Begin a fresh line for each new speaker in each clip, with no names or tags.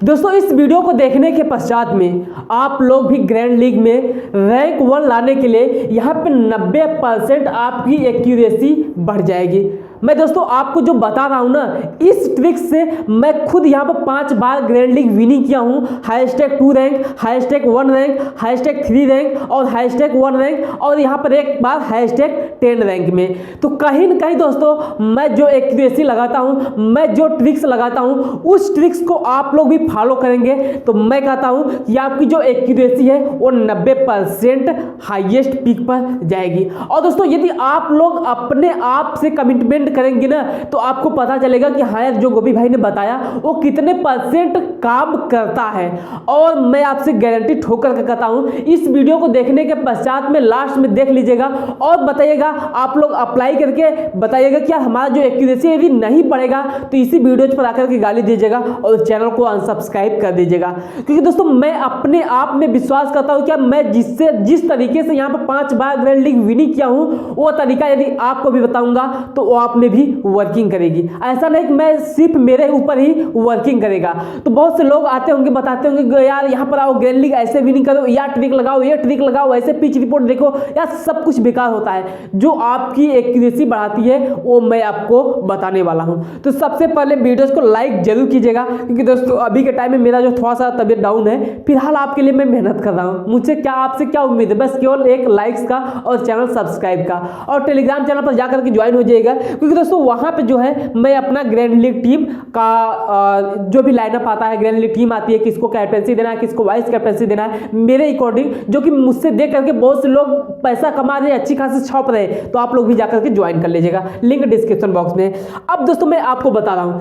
दोस्तों इस वीडियो को देखने के पश्चात में आप लोग भी ग्रैंड लीग में रैंक 1 लाने के लिए यहाँ पे 90% आपकी एक्यूरेसी बढ़ जाएगी। मैं दोस्तों आपको जो बता रहा हूँ ना, इस ट्रिक से मैं खुद यहाँ पर 5 बार ग्रैंड लीग विनिंग किया हूँ। हाईएस्टैग 2 रैंक, हाईएस्टैग 1 रैंक, हाईएस्टैग 3 रैंक और हाईएस्टैग 1 रैंक और यहाँ पर एक बार हाईएस्टैग 10 रैंक में। तो कहीं ना कहीं दोस्तों मैं जो एक्यूरेसी लगाता हूँ, मैं जो ट्रिक्स लगाता हूँ, उस ट्रिक्स को आप लोग भी फॉलो करेंगे तो मैं कहता हूँ कि आपकी जो एक्यूरेसी है वो 90% हाईएस्ट पीक पर जाएगी। और दोस्तों यदि आप लोग अपने आप से कमिटमेंट करेंगे ना तो आपको पता चलेगा कि हाँ यार जो गोपी भाई ने बताया वो कितने % काम करता है। और मैं आपसे गारंटी ठोकर कर कहता हूँ, इस वीडियो को देखने के पश्चात में लास्ट में देख लीजिएगा और बताइएगा, आप लोग अप्लाई करके बताइएगा क्या हमारा जो एक्यूरेसी यदि नहीं बढ़ेगा तो इसी वीडियो पर आकर के गाली दीजिएगा और चैनल को अनसब्सक्राइब कर दीजिएगा। क्योंकि दोस्तों मैं अपने आप में विश्वास करता हूँ, क्या मैं जिस तरीके से यहाँ पर 5 बार ग्रैंड लीग विनिंग किया हूँ वो तरीका यदि आपको भी बताऊंगा तो वो आप में भी वर्किंग करेगी। ऐसा नहीं कि मैं सिर्फ मेरे ऊपर ही वर्किंग करेगा। तो बहुत से लोग आते होंगे, बताते होंगे यार यहाँ पर आओ ग्रैंड लीग ऐसे विनिंग करो, या ट्रिक लगाओ, ये ट्रिक लगाओ, ऐसे पिच रिपोर्ट देखो, यार सब कुछ बेकार होता है। जो आपकी एक्यूरेसी बढ़ाती है वो मैं आपको बताने वाला हूँ। तो सबसे पहले वीडियोस को लाइक जरूर कीजिएगा, क्योंकि दोस्तों अभी के टाइम में मेरा जो थोड़ा सा तबियत डाउन है, फिलहाल आपके लिए मैं मेहनत कर रहा हूँ। मुझसे क्या आपसे क्या उम्मीद है, बस केवल एक लाइक्स का और चैनल सब्सक्राइब का, और टेलीग्राम चैनल पर जाकर के ज्वाइन हो जाइएगा। क्योंकि दोस्तों वहाँ पे जो है मैं अपना ग्रैंड लीग टीम का जो भी लाइनअप आता है, ग्रैंड लीग टीम आती है, किसको कैप्टेंसी देना है, किसको वाइस कैप्टेंसी देना है, मेरे अकॉर्डिंग, जो कि मुझसे देख करके बहुत से लोग पैसा कमा रहे, अच्छी खासी छाप रहे, तो आप लोग भी जाकर के ज्वाइन कर लीजिएगा, लिंक डिस्क्रिप्शन बॉक्स में। अब दोस्तों मैं आपको बता रहा हूँ,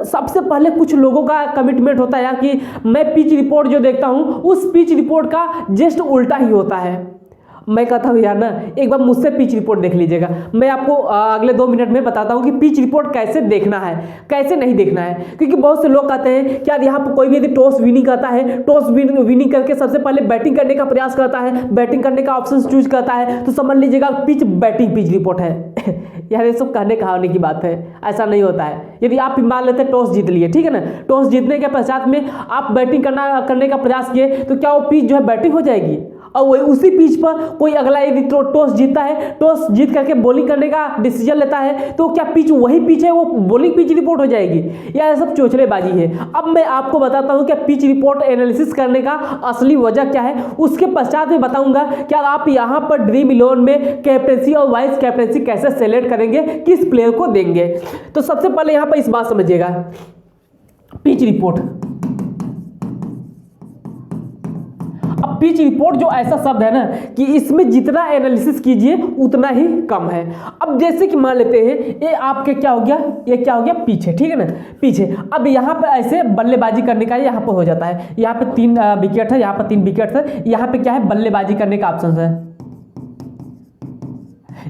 सबसे पहले कुछ लोगों का कमिटमेंट होता है यार कि मैं पिच रिपोर्ट जो देखता हूँ उस पिच रिपोर्ट का जस्ट उल्टा ही होता है। मैं कहता हूँ यार ना, एक बार मुझसे पिच रिपोर्ट देख लीजिएगा। मैं आपको अगले 2 मिनट में बताता हूँ कि पिच रिपोर्ट कैसे देखना है, कैसे नहीं देखना है। क्योंकि बहुत से लोग कहते हैं कि यार यहाँ पर कोई भी यदि टॉस विनिंग करता है, टॉस विनिंग करके सबसे पहले बैटिंग करने का प्रयास करता है, बैटिंग करने का ऑप्शन चूज करता है, तो समझ लीजिएगा पिच रिपोर्ट है। यार ये सब कहने कहानी की बात है, ऐसा नहीं होता है। यदि आप मान लेते हैं टॉस जीत लिए, ठीक है ना, टॉस जीतने के पश्चात में आप बैटिंग करने का प्रयास किए, तो क्या वो पिच जो है बैटिंग हो जाएगी? और वही उसी पिच पर कोई अगला यदि टॉस जीतता है, टॉस जीत करके बॉलिंग करने का डिसीजन लेता है, तो क्या पिच वही पिच है, वो बॉलिंग पिच रिपोर्ट हो जाएगी? या सब चोचलेबाजी है। अब मैं आपको बताता हूं क्या पिच रिपोर्ट एनालिसिस करने का असली वजह क्या है, उसके पश्चात में बताऊंगा क्या आप यहां पर ड्रीम 11 में कैप्टेंसी और वाइस कैप्टेंसी कैसे सेलेक्ट करेंगे, किस प्लेयर को देंगे। तो सबसे पहले यहां पर इस बात समझिएगा, पिच रिपोर्ट। पिच रिपोर्ट जो ऐसा शब्द है ना कि इसमें जितना एनालिसिस कीजिए उतना ही कम है। अब जैसे कि मान लेते हैं ये आपके क्या हो गया, ये क्या हो गया, पीछे, ठीक है ना, पीछे। अब यहाँ पे ऐसे बल्लेबाजी करने का यहाँ पे हो जाता है, यहाँ पे 3 विकेट है, यहाँ पे 3 विकेट है, यहाँ पे क्या है, बल्लेबाजी करने का ऑप्शन है।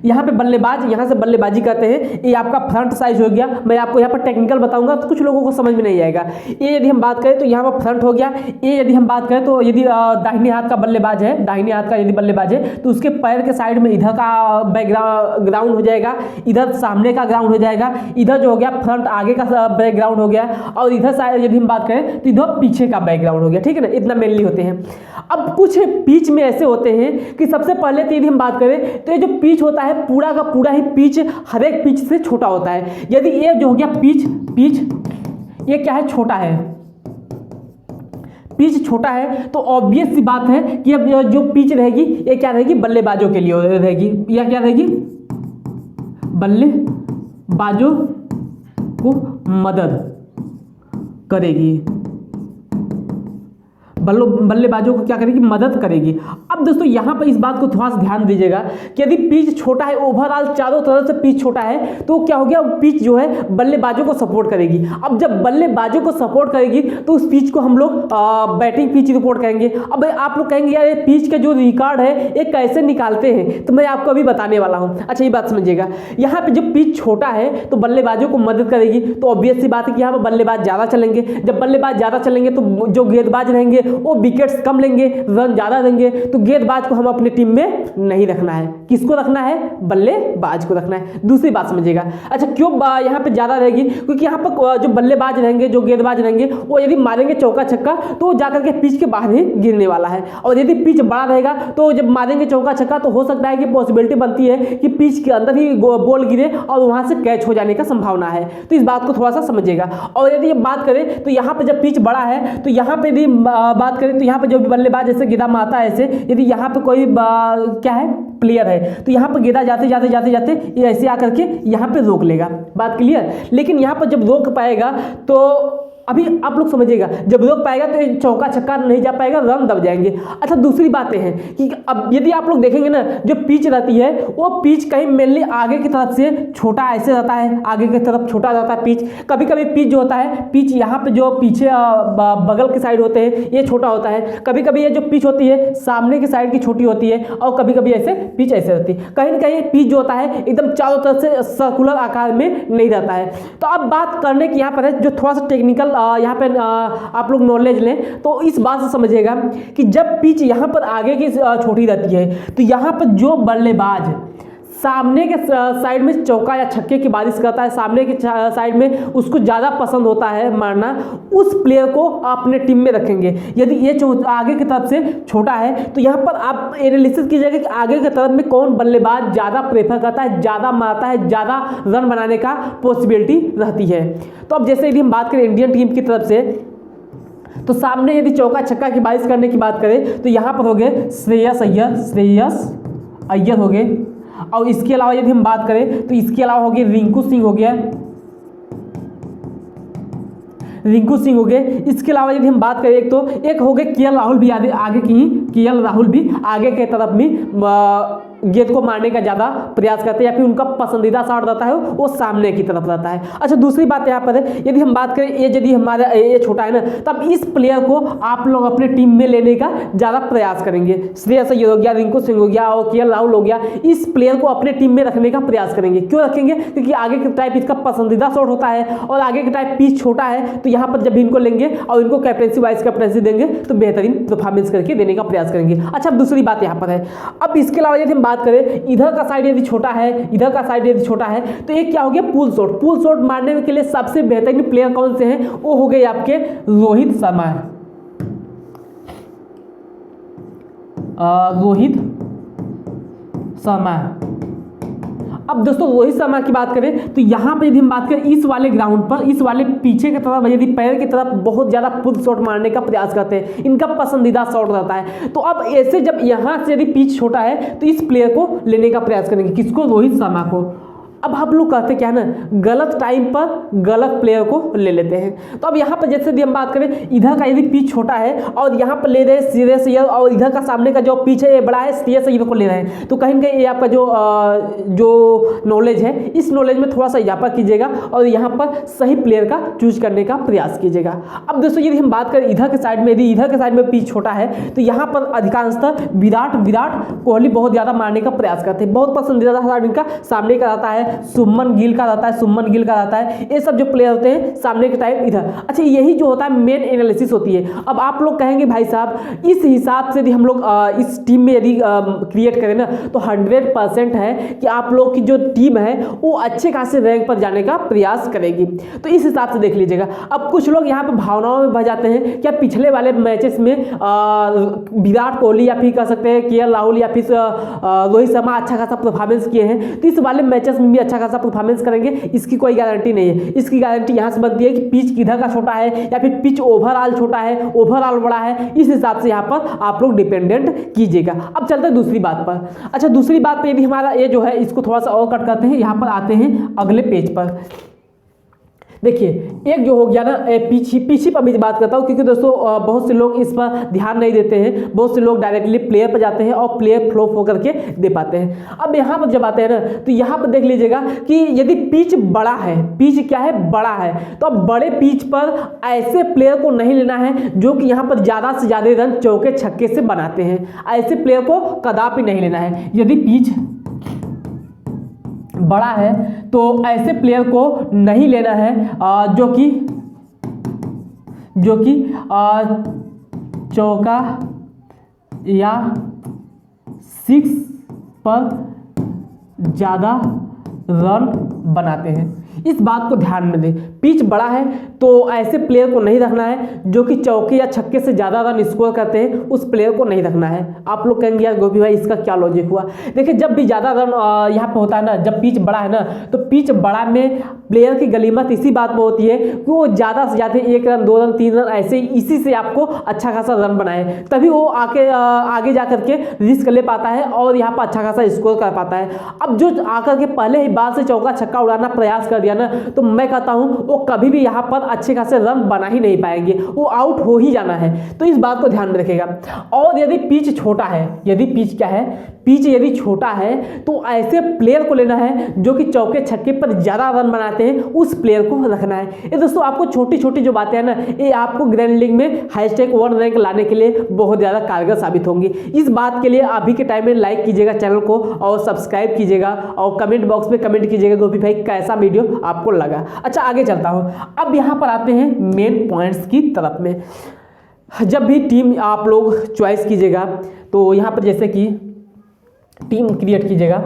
यहाँ पे बल्लेबाज, यहाँ से बल्लेबाजी करते हैं, ये आपका फ्रंट साइज हो गया। मैं आपको यहाँ पर टेक्निकल बताऊंगा तो कुछ लोगों को समझ में नहीं आएगा। ये यदि हम बात करें तो यहाँ पर फ्रंट हो गया। ये यदि हम बात करें तो यदि दाहिने हाथ का बल्लेबाज है, दाहिने हाथ का यदि बल्लेबाज है तो उसके पैर के साइड में इधर का बैकग्राउंड हो जाएगा, इधर सामने का ग्राउंड हो जाएगा, इधर जो हो गया फ्रंट आगे का बैकग्राउंड हो गया, और इधर साइड यदि हम बात करें तो इधर पीछे का बैकग्राउंड हो गया, ठीक है ना। इतना मेनली होते हैं। अब कुछ पिच में ऐसे होते हैं कि सबसे पहले तो यदि हम बात करें तो ये जो पिच होता है पूरा का पूरा ही पिच हर एक पिच से छोटा होता है। यदि ये जो हो गया पिच ये क्या है, छोटा है, पिच छोटा है, तो ऑब्वियस सी बात है कि अब जो पिच रहेगी ये क्या रहेगी, बल्लेबाजों के लिए रहेगी। यह क्या रहेगी, बल्लेबाजों को मदद करेगी, बल्लेबाजों को क्या करेगी, मदद करेगी। अब दोस्तों यहाँ पर इस बात को थोड़ा सा ध्यान दीजिएगा कि यदि पिच छोटा है, ओवरऑल चारों तरफ से पिच छोटा है, तो क्या हो गया, पिच जो है बल्लेबाजों को सपोर्ट करेगी। अब जब बल्लेबाजों को सपोर्ट करेगी तो उस पिच को हम लोग बैटिंग पिच रिपोर्ट कहेंगे। अब आप लोग कहेंगे यार ये पिच का जो रिकॉर्ड है ये कैसे निकालते हैं, तो मैं आपको अभी बताने वाला हूँ। अच्छा ये बात समझिएगा, यहाँ पे जब पिच छोटा है तो बल्लेबाजों को मदद करेगी, तो ऑब्वियस सी बात है कि यहाँ पर बल्लेबाज ज़्यादा चलेंगे। जब बल्लेबाज ज़्यादा चलेंगे तो जो गेंदबाज रहेंगे वो विकेट्स कम लेंगे, रन ज़्यादा देंगे, तो गेंदबाज को हम अपनी टीम में नहीं रखना है। किसको रखना है? बल्लेबाज को रखना है। दूसरी बात समझिएगा। अच्छा, क्यों यहाँ पे ज़्यादा रहेगी? क्योंकि यहाँ पर जो बल्लेबाज रहेंगे, जो गेंदबाज रहेंगे, वो यदि मारेंगे चौका छक्का तो जाकर के पिच के बाहर ही गिरने वाला है। और यदि पिच बड़ा रहेगा तो जब मारेंगे चौका छक्का तो हो सकता है कि पॉसिबिलिटी बनती है कि पिच के अंदर ही बॉल गिरे और वहाँ से कैच हो जाने का संभावना है। तो इस बात को थोड़ा सा समझिएगा। और यदि ये बात करें तो यहाँ पे जब पिच बड़ा है तो यहाँ पे यदि बात करें तो यहाँ पे जो भी बल्लेबाज ऐसे गेंदा मारता है, ऐसे यदि यहाँ पे कोई क्या है प्लेयर है तो यहाँ पर गेंदा जाते जाते जाते जाते ये ऐसे आकर के यहाँ पे रोक लेगा। बात क्लियर? लेकिन यहाँ पर जब रोक पाएगा तो अभी आप लोग समझिएगा, जब रोक पाएगा तो चौका छक्का नहीं जा पाएगा, रन दब जाएंगे। अच्छा, दूसरी बातें हैं कि अब यदि आप लोग देखेंगे ना, जो पिच रहती है वो पिच कहीं मेनली आगे की तरफ से छोटा ऐसे रहता है, आगे की तरफ छोटा रहता है पिच। कभी कभी पिच जो होता है, पिच यहाँ पे जो पीछे बगल के साइड होते हैं ये छोटा होता है। कभी कभी ये जो पिच होती है सामने की साइड की छोटी होती है, और कभी कभी ऐसे पिच ऐसे रहती है। कहीं ना कहीं पिच जो होता है एकदम चारों तरफ से सर्कुलर आकार में नहीं रहता है। तो अब बात करने की यहाँ पर है जो थोड़ा सा टेक्निकल यहाँ पे आप लोग नॉलेज लें तो इस बात से समझिएगा कि जब पिच यहाँ पर आगे की छोटी रहती है तो यहाँ पर जो बल्लेबाज सामने के साइड में चौका या छक्के की बारिश करता है, सामने के साइड में उसको ज़्यादा पसंद होता है मारना, उस प्लेयर को अपने टीम में रखेंगे। यदि ये आगे की तरफ से छोटा है तो यहाँ पर आप एनालिसिस कीजिएगा कि आगे की तरफ में कौन बल्लेबाज ज़्यादा प्रेफर करता है, ज़्यादा मारता है, ज़्यादा रन बनाने का पॉसिबिलिटी रहती है। तो अब जैसे यदि हम बात करें इंडियन टीम की तरफ से, तो सामने यदि चौका छक्का की बारिश करने की बात करें तो यहाँ पर हो गए श्रेयस अय्यर हो गए। और इसके अलावा यदि हम बात करें तो इसके अलावा हो गए रिंकू सिंह हो गया, इसके अलावा यदि हम बात करें एक हो गए केएल राहुल भी आगे की, केएल राहुल भी आगे के तरफ में गेंद को मारने का ज़्यादा प्रयास करते हैं, या फिर उनका पसंदीदा शॉट रहता है वो सामने की तरफ रहता है। अच्छा, दूसरी बात यहाँ पर है, यदि हम बात करें ये यदि हमारा ये छोटा है ना, तब इस प्लेयर को आप लोग अपने टीम में लेने का ज़्यादा प्रयास करेंगे। श्रेयस अय्यर हो गया, रिंकू सिंह हो गया और केएल राहुल हो गया, इस प्लेयर को अपने टीम में रखने का प्रयास करेंगे। क्यों रखेंगे? क्योंकि आगे के टाइप इसका पसंदीदा शॉट होता है और आगे के टाइप पिच छोटा है, तो यहाँ पर जब इनको लेंगे और इनको कैप्टनसी वाइस कैप्टनसी देंगे तो बेहतरीन परफॉर्मेंस करके देने का प्रयास करेंगे। अच्छा, दूसरी बात यहाँ पर है, अब इसके अलावा यदि हम बात करें इधर का साइड यदि छोटा है, इधर का साइड यदि छोटा है तो एक क्या हो गया पुल शॉट मारने के लिए सबसे बेहतरीन प्लेयर कौन से हैं? वो हो गए आपके रोहित शर्मा। अब दोस्तों रोहित शर्मा की बात करें तो यहाँ पे यदि हम बात करें इस वाले ग्राउंड पर, इस वाले पीछे की तरफ यदि पैर की तरफ बहुत ज़्यादा पुल शॉट मारने का प्रयास करते हैं, इनका पसंदीदा शॉट रहता है। तो अब ऐसे जब यहाँ से यदि पिच छोटा है तो इस प्लेयर को लेने का प्रयास करेंगे। किसको? रोहित शर्मा को। अब आप लोग कहते क्या है ना, गलत टाइम पर गलत प्लेयर को ले लेते हैं। तो अब यहाँ पर जैसे यदि हम बात करें इधर का यदि पिच छोटा है और यहाँ पर ले रहे हैं श्रेयस अय्यर, और इधर का सामने का जो पिच है ये बड़ा है, श्रेयस अय्यर को ले रहे हैं, तो कहीं ना कहीं ये आपका जो नॉलेज है इस नॉलेज में थोड़ा सा इजाफा कीजिएगा और यहाँ पर सही प्लेयर का चूज करने का प्रयास कीजिएगा। अब दोस्तों यदि हम बात करें इधर के साइड में, यदि इधर के साइड में पिच छोटा है तो यहाँ पर अधिकांशतः विराट कोहली बहुत ज़्यादा मारने का प्रयास करते हैं। बहुत पसंदीदा शॉट इनका सामने का रहता है, सुमन गिल का रहता है, ये सब जो प्लेयर होते हैं सामने के टाइप इधर। अच्छा, यही जो होता है मेन एनालिसिस होती है। अब आप लोग कहेंगे भाई साहब इस हिसाब से यदि हम लोग इस टीम में यदि क्रिएट करें ना तो 100% है कि आप लोग की जो टीम है वो अच्छे खासे रैंक पर जाने का प्रयास करेगी। तो इस हिसाब से देख लीजिएगा। अब कुछ लोग यहाँ पे भावनाओं में बह जाते हैं, क्या पिछले वाले मैचेस में विराट कोहली या फिर कह सकते हैं केएल राहुल या फिर रोहित शर्मा अच्छा खासा परफॉर्मेंस किए हैं तो इस वाले मैचेस में भी अच्छा खासा परफॉर्मेंस करेंगे, इसकी कोई गारंटी नहीं है। इसकी गारंटी यहाँ से बनती है कि पिच किधर का छोटा है या फिर पिच ओवरऑल छोटा है, ओवरऑल बड़ा है, इस हिसाब से यहाँ पर आप लोग डिपेंडेंट कीजिएगा। अब चलते हैं दूसरी बात पर। अच्छा, दूसरी बात पर यदि हमारा ये जो है इसको थोड़ा सा और कट करते हैं, यहाँ पर आते हैं अगले पेज पर। देखिए, एक जो हो गया ना पीछे पर भी बात करता हूँ, क्योंकि दोस्तों बहुत से लोग इस पर ध्यान नहीं देते हैं, बहुत से लोग डायरेक्टली प्लेयर पर जाते हैं और प्लेयर फ्लॉप होकर के दे पाते हैं। अब यहाँ पर जब आते हैं ना तो यहाँ पर देख लीजिएगा कि यदि पिच बड़ा है, पिच क्या है बड़ा है, तो अब बड़े पिच पर ऐसे प्लेयर को नहीं लेना है जो कि यहाँ पर ज़्यादा से ज़्यादा रन चौके छक्के से बनाते हैं, ऐसे प्लेयर को कदापि नहीं लेना है। यदि पिच बड़ा है तो ऐसे प्लेयर को नहीं लेना है जो कि चौका या 6 पर ज़्यादा रन बनाते हैं। इस बात को ध्यान में दें, पिच बड़ा है तो ऐसे प्लेयर को नहीं रखना है जो कि चौके या छक्के से ज़्यादा रन स्कोर करते हैं, उस प्लेयर को नहीं रखना है। आप लोग कहेंगे यार गोपी भाई इसका क्या लॉजिक हुआ? देखिए, जब भी ज़्यादा रन यहाँ पे होता है ना, जब पिच बड़ा है ना, तो पिच बड़ा में प्लेयर की गलीमत इसी बात में होती है कि वो ज़्यादा से ज़्यादा 1 रन 2 रन 3 रन ऐसे इसी से आपको अच्छा खासा रन बनाए, तभी वो आगे जा करके रिस्क ले पाता है और यहाँ पर अच्छा खासा स्कोर कर पाता है। अब जो आकर के पहले ही बार से चौका छक्का उड़ाना प्रयास कर दिया ना, तो मैं कहता हूँ वो कभी भी यहाँ पर अच्छे खासे रन बना ही नहीं पाएंगे, वो आउट हो ही जाना है। तो इस बात को ध्यान में रखेगा। और यदि पिच छोटा है, यदि पिच क्या है, पिच यदि छोटा है तो ऐसे प्लेयर को लेना है जो कि चौके छक्के पर ज़्यादा रन बनाते हैं, उस प्लेयर को रखना है। ये दोस्तों आपको छोटी छोटी जो बातें हैं ना, ये आपको ग्रैंड लीग में #1 रैंक लाने के लिए बहुत ज़्यादा कारगर साबित होंगी। इस बात के लिए अभी के टाइम में लाइक कीजिएगा चैनल को और सब्सक्राइब कीजिएगा और कमेंट बॉक्स में कमेंट कीजिएगा गोपी भाई कैसा वीडियो आपको लगा। अच्छा, आगे चलता हूँ। अब यहाँ पर आते हैं मेन पॉइंट्स की तरफ में। जब भी टीम आप लोग चॉइस कीजिएगा तो यहाँ पर जैसे कि टीम क्रिएट कीजिएगा,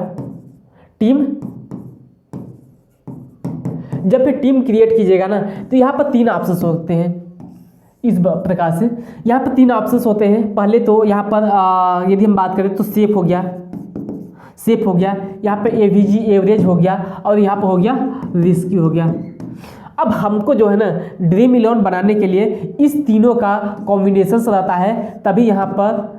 जब भी टीम क्रिएट कीजिएगा ना, तो यहाँ पर 3 ऑप्शंस होते हैं। इस प्रकार से यहाँ पर 3 ऑप्शंस होते हैं। पहले तो यहाँ पर यदि हम बात करें तो सेफ हो गया, यहाँ पे एवीजी एवरेज हो गया और यहाँ पर हो गया रिस्की हो गया। अब हमको जो है ना ड्रीम 11 बनाने के लिए इस तीनों का कॉम्बिनेशन रहता है, तभी यहाँ पर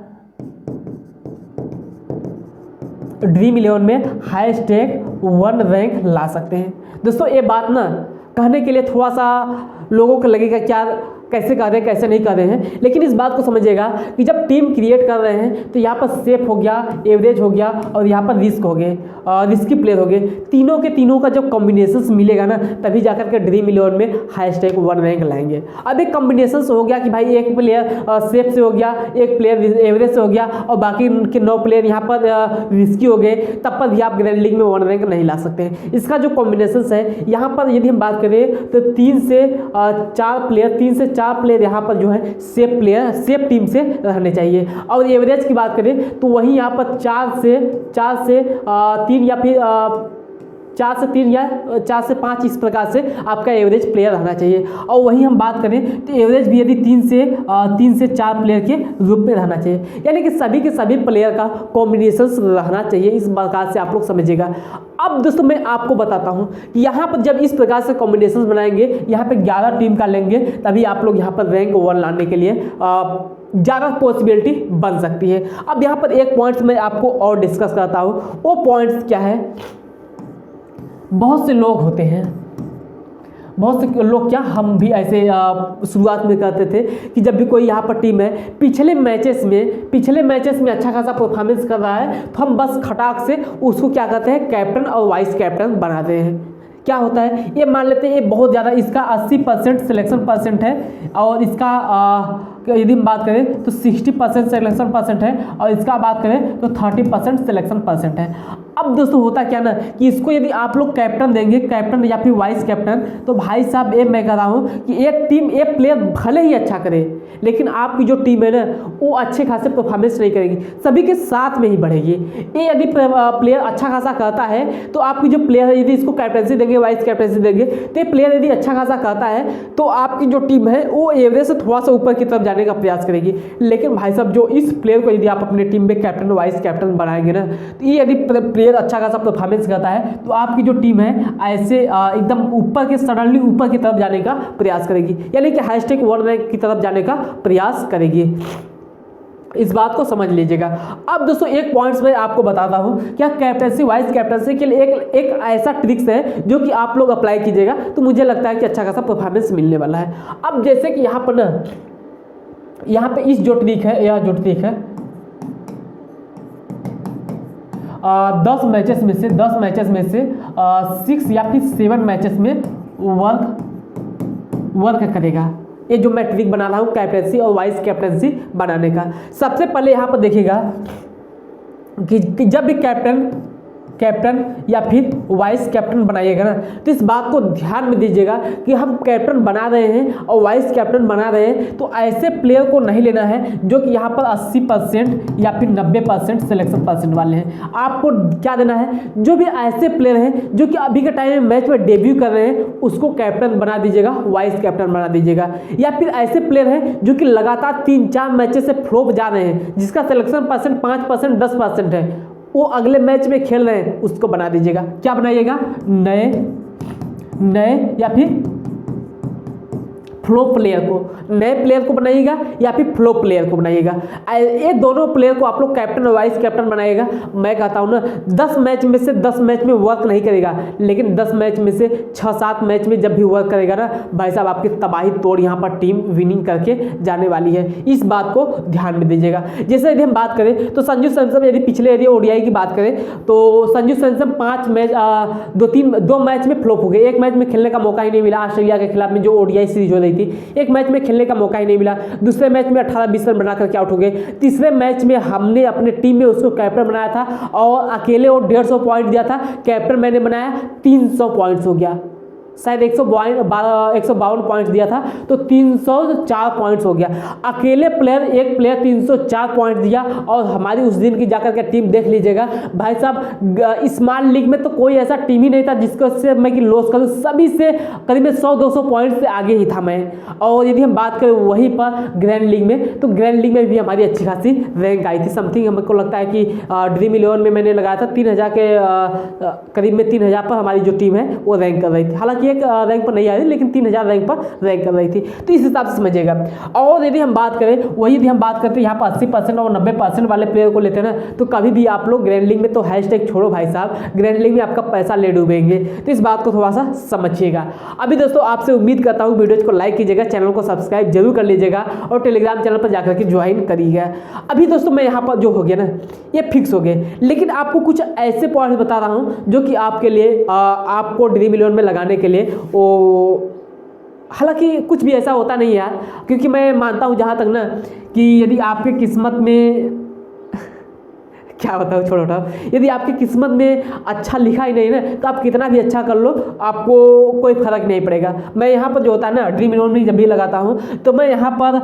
ड्रीम 11 में #1 रैंक ला सकते हैं। दोस्तों ये बात ना कहने के लिए थोड़ा सा लोगों को लगेगा क्या कैसे कर रहे हैं कैसे नहीं कर रहे हैं, लेकिन इस बात को समझिएगा कि जब टीम क्रिएट कर रहे हैं तो यहाँ पर सेफ हो गया, एवरेज हो गया और यहाँ पर रिस्क हो गए, रिस्की प्लेयर हो गए। तीनों के तीनों का जब कॉम्बिनेशंस मिलेगा ना, तभी जाकर के ड्रीम 11 में #1 रैंक लाएंगे। अब एक कॉम्बिनेशंस हो गया कि भाई एक प्लेयर सेफ से हो गया, एक प्लेयर एवरेज से हो गया और बाकी के 9 प्लेयर यहाँ पर रिस्की हो गए, तब पर भी आप ग्रैंड लीग में 1 रैंक नहीं ला सकते हैं। इसका जो कॉम्बिनेशंस है यहाँ पर यदि हम बात करें तो 3 से 4 प्लेयर यहाँ पर जो है सेफ टीम से रहने चाहिए। और एवरेज की बात करें तो वहीं यहाँ पर 4 से 3 या फिर 4 से 3 या 4 से 5 इस प्रकार से आपका एवरेज प्लेयर रहना चाहिए। और वहीं हम बात करें तो एवरेज भी यदि 3 से 4 प्लेयर के रूप में रहना चाहिए, यानी कि सभी के सभी प्लेयर का कॉम्बिनेशंस रहना चाहिए। इस प्रकार से आप लोग समझिएगा। अब दोस्तों मैं आपको बताता हूं कि यहाँ पर जब इस प्रकार से कॉम्बिनेशंस बनाएंगे, यहाँ पे 11 टीम का लेंगे, तभी आप लोग यहाँ पर रैंक 1 लाने के लिए ज़्यादा पॉसिबिलिटी बन सकती है। अब यहाँ पर एक पॉइंट्स मैं आपको और डिस्कस करता हूँ। वो पॉइंट्स क्या है, बहुत से लोग होते हैं, बहुत से लोग क्या हम भी ऐसे शुरुआत में कहते थे कि जब भी कोई यहाँ पर टीम है पिछले मैचेस में अच्छा खासा परफॉर्मेंस कर रहा है, तो हम बस खटाक से उसको क्या कहते हैं कैप्टन और वाइस कैप्टन बनाते हैं। क्या होता है, ये मान लेते हैं ये बहुत ज़्यादा इसका 80% सिलेक्शन परसेंट है और इसका यदि हम बात करें तो 60% सिलेक्शन परसेंट है और इसका बात करें तो 30% सिलेक्शन परसेंट है। अब दोस्तों होता क्या ना कि इसको यदि आप लोग कैप्टन देंगे, कैप्टन या फिर वाइस कैप्टन, तो भाई साहब ये मैं कह रहा हूँ कि एक टीम एक प्लेयर भले ही अच्छा करे, लेकिन आपकी जो टीम है ना वो अच्छे खासे परफॉर्मेंस नहीं करेगी, सभी के साथ में ही बढ़ेगी। ये यदि प्लेयर अच्छा खासा करता है तो आपकी जो प्लेयर है यदि इसको कैप्टनसी देंगे, वाइस कैप्टनसी देंगे, तो ये प्लेयर यदि अच्छा खासा करता है तो आपकी जो टीम है वो एवरेज से थोड़ा सा ऊपर की तरफ जाने का प्रयास करेगी। लेकिन भाई साहब जो इस प्लेयर को यदि आप अपने टीम में कैप्टन वाइस कैप्टन बनाएंगे ना, तो ये यदि प्लेयर अच्छा खासा परफॉर्मेंस करता है तो आपकी जो टीम है ऐसे एकदम ऊपर के सडनली ऊपर की तरफ जाने का प्रयास करेगी, यानी कि #1 रैंक की तरफ जाने का प्रयास करेगी। इस बात को समझ लीजिएगा। अब दोस्तों एक पॉइंट्स मैं आपको बताता हूँ, क्या कैप्टनसी वाइस कैप्टनसी के लिए एक ऐसा ट्रिक्स है जो कि आप लोग अप्लाई कीजिएगा तो मुझे लगता है कि अच्छा खासा परफॉर्मेंस मिलने वाला है। अब जैसे कि यहाँ पर ना, यहाँ पे इस जो ट्रिक है, यह जो ट्रिक है 10 मैचेस में से 6 या फिर 7 मैचेस में वर्क करेगा। ये जो मैं ट्रिक बना रहा हूँ कैप्टनसी और वाइस कैप्टनसी बनाने का। सबसे पहले यहाँ पर देखिएगा कि जब भी कैप्टन या फिर वाइस कैप्टन बनाइएगा ना, तो इस बात को ध्यान में दीजिएगा कि हम कैप्टन बना रहे हैं और वाइस कैप्टन बना रहे हैं, तो ऐसे प्लेयर को नहीं लेना है जो कि यहाँ पर 80% या फिर 90% सिलेक्शन परसेंट वाले हैं। आपको क्या देना है, जो भी ऐसे प्लेयर हैं जो कि अभी के टाइम में मैच में डेब्यू कर रहे हैं उसको कैप्टन बना दीजिएगा, वाइस कैप्टन बना दीजिएगा। या फिर ऐसे प्लेयर हैं जो कि लगातार 3-4 मैचेस से फ्लॉप जा रहे हैं, जिसका सिलेक्शन परसेंट 5% 10% है, वो अगले मैच में खेल रहे हैं, उसको बना दीजिएगा। क्या बनाइएगा, नए या फिर फ्लो प्लेयर को, नए प्लेयर को बनाइएगा या फिर फ्लो प्लेयर को बनाइएगा। ये दोनों प्लेयर को आप लोग कैप्टन और वाइस कैप्टन बनाइएगा। मैं कहता हूँ ना 10 मैच में से 10 मैच में वर्क नहीं करेगा, लेकिन 10 मैच में से 6-7 मैच में जब भी वर्क करेगा ना भाई साहब, आपकी तबाही तोड़ यहाँ पर टीम विनिंग करके जाने वाली है। इस बात को ध्यान में दीजिएगा। जैसे यदि हम बात करें तो संजू सैमसन, यदि पिछले यदि ओडीआई की बात करें तो संजू सैमसन 2 मैच में फ्लॉप हो गए। एक मैच में खेलने का मौका ही नहीं मिला ऑस्ट्रेलिया के खिलाफ में, जो ओडीआई सीरीज हो रही थी। एक मैच में खेलने का मौका ही नहीं मिला। दूसरे मैच में 18-20 रन बना करके आउट हो गए। तीसरे मैच में हमने अपने टीम में उसको कैप्टन बनाया था और अकेले वो 150 पॉइंट दिया था, कैप्टन मैंने बनाया 300 पॉइंट्स हो गया, शायद 152 पॉइंट्स दिया था तो 304 पॉइंट्स हो गया। अकेले एक प्लेयर 304 पॉइंट दिया और हमारी उस दिन की जाकर के टीम देख लीजिएगा भाई साहब, स्मॉल लीग में तो कोई ऐसा टीम ही नहीं था जिसको से मैं कि लॉस करूँ, सभी से करीब 100-200 पॉइंट से आगे ही था मैं। और यदि हम बात करें वहीं पर ग्रैंड लीग में, तो ग्रैंड लीग में भी हमारी अच्छी खासी रैंक आई थी। समथिंग हमको लगता है कि ड्रीम 11 में मैंने लगाया था 3000 के करीब में 3000 पर हमारी जो टीम है वो रैंक कर रही थी। हालांकि एक रैंक पर नहीं आई लेकिन 3000 रैंक पर रैंक कर रही थी, तो इस हिसाब से समझिएगा। और यदि हम बात करें वही यदि हम बात करते हैं यहाँ पर 80% और 90% वाले प्लेयर को लेते हैं ना, तो कभी भी आप लोग ग्रैंड लीग में तो हैशटैग छोड़ो भाई साहब, ग्रैंड लीग में आपका पैसा ले डूबेंगे, तो इस बात को थोड़ा सा समझिएगा। अभी दोस्तों आपसे उम्मीद करता हूँ वीडियो को लाइक कीजिएगा, चैनल को सब्सक्राइब जरूर कर लीजिएगा और टेलीग्राम चैनल पर जाकर के ज्वाइन करिएगा। अभी दोस्तों मैं यहाँ पर जो हो गया ना ये फिक्स हो गए, लेकिन आपको कुछ ऐसे पॉइंट बता रहा हूँ जो कि आपके लिए आपको ड्रीम 11 में लगाने के लिए हालांकि कुछ भी ऐसा होता नहीं है यार, क्योंकि मैं मानता हूँ जहाँ तक ना कि यदि आपके किस्मत में क्या बताऊँ, छोड़ो उठाओ, यदि आपकी किस्मत में अच्छा लिखा ही नहीं ना तो आप कितना भी अच्छा कर लो आपको कोई फर्क नहीं पड़ेगा। मैं यहाँ पर जो होता है ना ड्रीम 11 में जब भी लगाता हूँ तो मैं यहाँ पर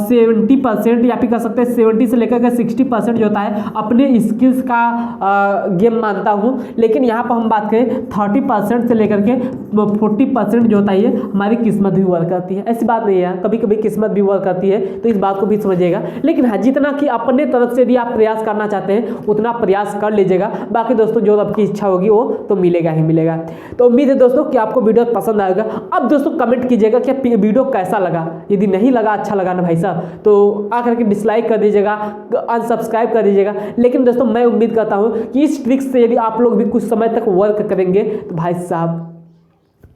70% या फिर कह सकते हैं 70 से लेकर के 60% जो होता है अपने स्किल्स का गेम मानता हूँ, लेकिन यहाँ पर हम बात करें 30% से लेकर के 40% जो होता है हमारी किस्मत भी वर्क करती है। ऐसी बात नहीं है, कभी कभी किस्मत भी वर्क करती है, तो इस बात को भी समझिएगा। लेकिन हाँ, जितना कि अपने तरफ से यदि आप प्रयास करना चाहते हैं उतना प्रयास कर लीजिएगा, बाकी दोस्तों जो आपकी इच्छा होगी वो तो मिलेगा ही मिलेगा। तो उम्मीद है दोस्तों कि आपको वीडियो पसंद आएगा। अब दोस्तों कमेंट कीजिएगा कि वीडियो कैसा लगा, यदि नहीं लगा अच्छा लगा ना भाई साहब तो आकर के डिसलाइक कर दीजिएगा, अनसब्सक्राइब कर दीजिएगा। लेकिन दोस्तों मैं उम्मीद करता हूँ कि इस ट्रिक से यदि आप लोग भी कुछ समय तक वर्क करेंगे तो भाई साहब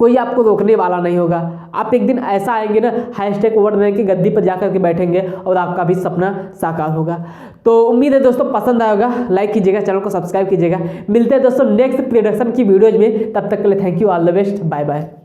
कोई आपको रोकने वाला नहीं होगा। आप एक दिन ऐसा आएंगे ना हैशटैग वर्ल्ड रैंक की गद्दी पर जाकर के बैठेंगे और आपका भी सपना साकार होगा। तो उम्मीद है दोस्तों पसंद आएगा, लाइक कीजिएगा, चैनल को सब्सक्राइब कीजिएगा। मिलते हैं दोस्तों नेक्स्ट प्रोडक्शन की वीडियोज में, तब तक के लिए thank you, all the best, bye bye.